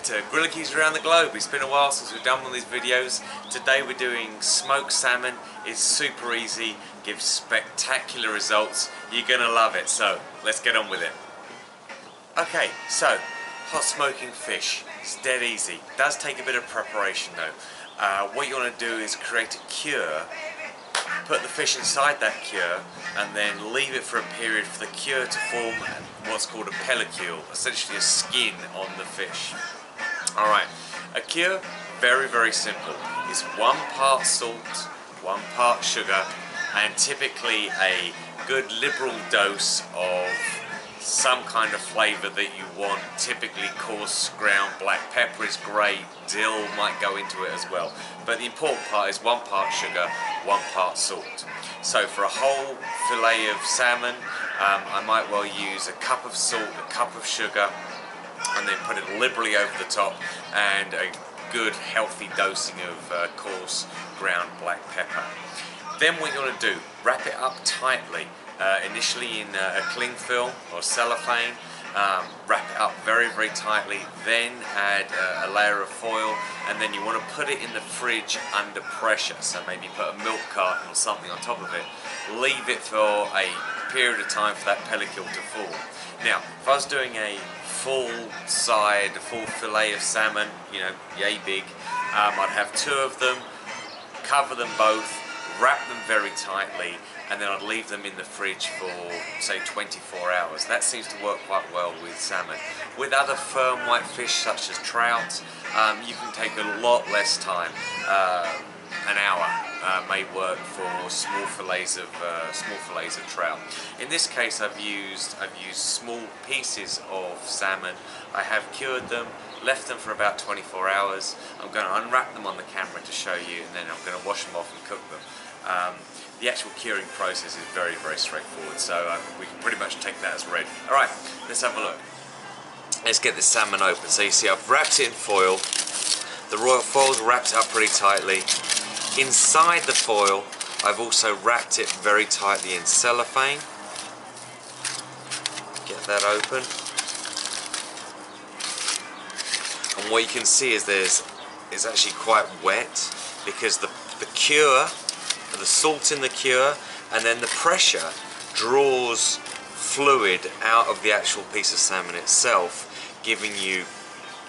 back to G'rillaQues around the globe. It's been a while since we've done one of these videos. Today we're doing smoked salmon. It's super easy, gives spectacular results. You're gonna love it, so let's get on with it. Okay, so hot smoking fish. It's dead easy. It does take a bit of preparation though. What you want to do is create a cure, put the fish inside that cure, and then leave it for a period for the cure to form what's called a pellicule, essentially a skin on the fish. Alright, a cure, very, very simple. It's 1 part salt, 1 part sugar, and typically a good liberal dose of some kind of flavour that you want. Typically coarse ground black pepper is great, dill might go into it as well. But the important part is 1 part sugar, 1 part salt. So for a whole fillet of salmon, I might well use a cup of salt, a cup of sugar, and then put it liberally over the top, and a good healthy dosing of coarse ground black pepper. Then what you want to do, wrap it up tightly. Initially in a cling film or cellophane, wrap it up very, very tightly, then add a layer of foil, and then you want to put it in the fridge under pressure, so maybe put a milk carton or something on top of it, leave it for a period of time for that pellicule to form. Now, if I was doing a full fillet of salmon, you know, yay big, I'd have 2 of them, cover them both, wrap them very tightly, and then I'd leave them in the fridge for, say, 24 hours. That seems to work quite well with salmon. With other firm white fish such as trout, you can take a lot less time. An hour may work for small fillets of trout. In this case, I've used small pieces of salmon. I have cured them, left them for about 24 hours. I'm going to unwrap them on the camera to show you, and then I'm going to wash them off and cook them. The actual curing process is very, very straightforward, so we can pretty much take that as read. Alright, let's have a look. Let's get this salmon open. So you see I've wrapped it in foil. The royal foil's wrapped it up pretty tightly. Inside the foil, I've also wrapped it very tightly in cellophane. Get that open. And what you can see is it's actually quite wet, because the cure, the salt in the cure, and then the pressure draws fluid out of the actual piece of salmon itself, giving you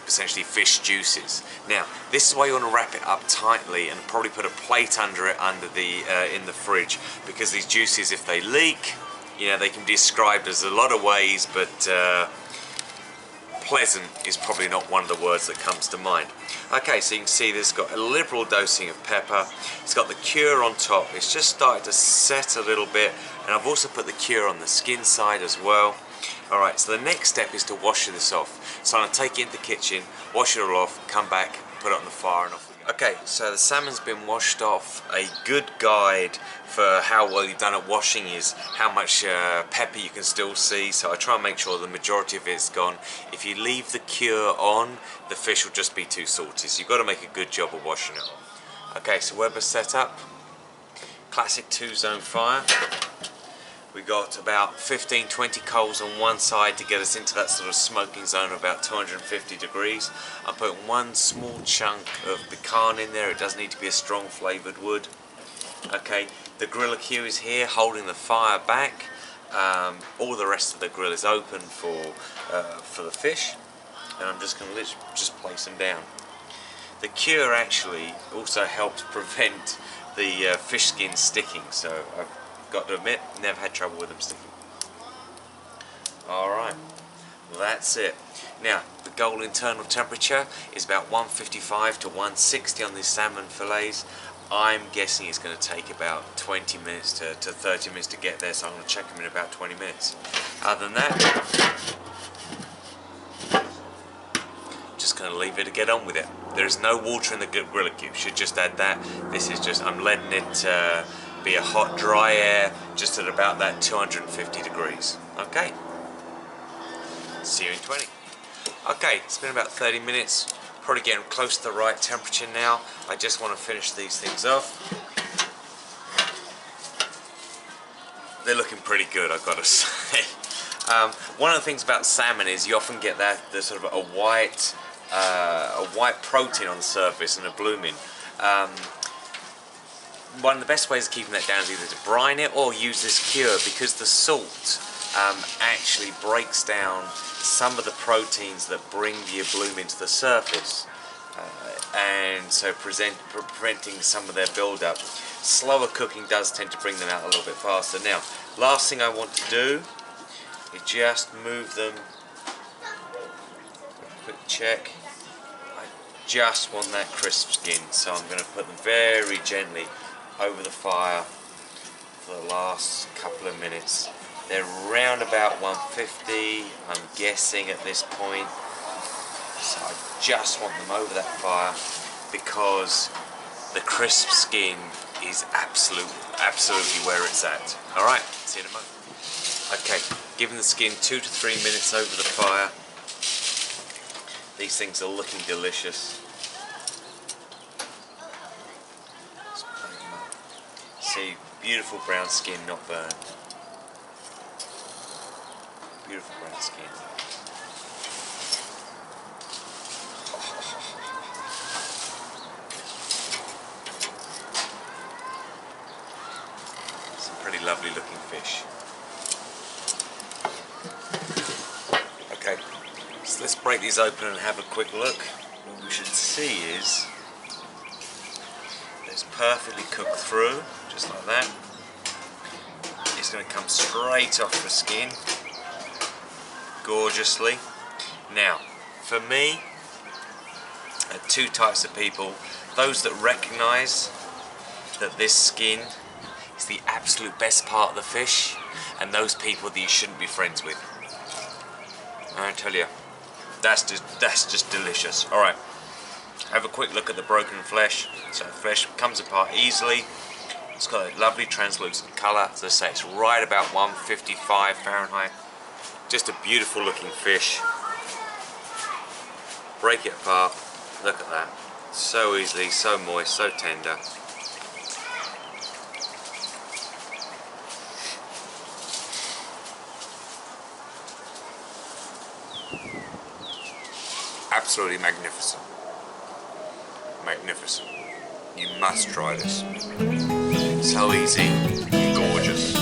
essentially fish juices. Now, this is why you want to wrap it up tightly and probably put a plate under it in the fridge, because these juices, if they leak, you know, they can be described as a lot of ways, but pleasant is probably not one of the words that comes to mind. Okay, so you can see this got a liberal dosing of pepper. It's got the cure on top. It's just started to set a little bit, and I've also put the cure on the skin side as well. Alright, so the next step is to wash this off. So I'm going to take it into the kitchen, wash it all off, come back, put it on the fire, and off we go. Okay, so the salmon's been washed off. A good guide for how well you've done at washing is how much pepper you can still see, so I try and make sure the majority of it's gone. If you leave the cure on, the fish will just be too salty, so you've got to make a good job of washing it off. Okay, so Weber's set up. Classic 2-zone fire. We got about 15-20 coals on one side to get us into that sort of smoking zone of about 250 degrees. I'm putting 1 small chunk of pecan in there. It does need to be a strong flavoured wood. Okay, the G'rillaQue is here holding the fire back. All the rest of the grill is open for the fish, and I'm just going to literally just place them down. The cure actually also helps prevent the fish skin sticking, so I've got to admit, never had trouble with them sticking. Alright, that's it. Now, the goal internal temperature is about 155 to 160 on these salmon fillets. I'm guessing it's going to take about 20 minutes to 30 minutes to get there, so I'm going to check them in about 20 minutes. Other than that, just going to leave it to get on with it. There is no water in the G'rillaQue, should just add that. This is just, I'm letting it be a hot, dry air, just at about that 250 degrees. Okay, see you in 20. Okay, it's been about 30 minutes, probably getting close to the right temperature now. I just want to finish these things off. They're looking pretty good, I've got to say. One of the things about salmon is you often get the sort of a white a white protein on the surface and a blooming. One of the best ways of keeping that down is either to brine it or use this cure, because the salt actually breaks down some of the proteins that bring the bloom to the surface, and so preventing some of their build-up. Slower cooking does tend to bring them out a little bit faster. Now, last thing I want to do is just move them. Quick check. I just want that crisp skin, so I'm going to put them very gently over the fire for the last couple of minutes. They're around about 150, I'm guessing at this point. So I just want them over that fire because the crisp skin is absolutely where it's at. Alright, see you in a moment. Okay, giving the skin 2 to 3 minutes over the fire. These things are looking delicious. See, beautiful brown skin, not burned. Beautiful brown skin. Some pretty lovely looking fish. Okay, so let's break these open and have a quick look. What we should see is it's perfectly cooked through, just like that. It's going to come straight off the skin, gorgeously. Now, for me, there are two types of people: those that recognise that this skin is the absolute best part of the fish, and those people that you shouldn't be friends with. I tell you, that's just delicious. All right. Have a quick look at the broken flesh. So the flesh comes apart easily. It's got a lovely translucent colour. As I say, it's right about 155 Fahrenheit. Just a beautiful looking fish. Break it apart. Look at that. So easily, so moist, so tender. Absolutely magnificent. Magnificent. You must try this. So easy, gorgeous.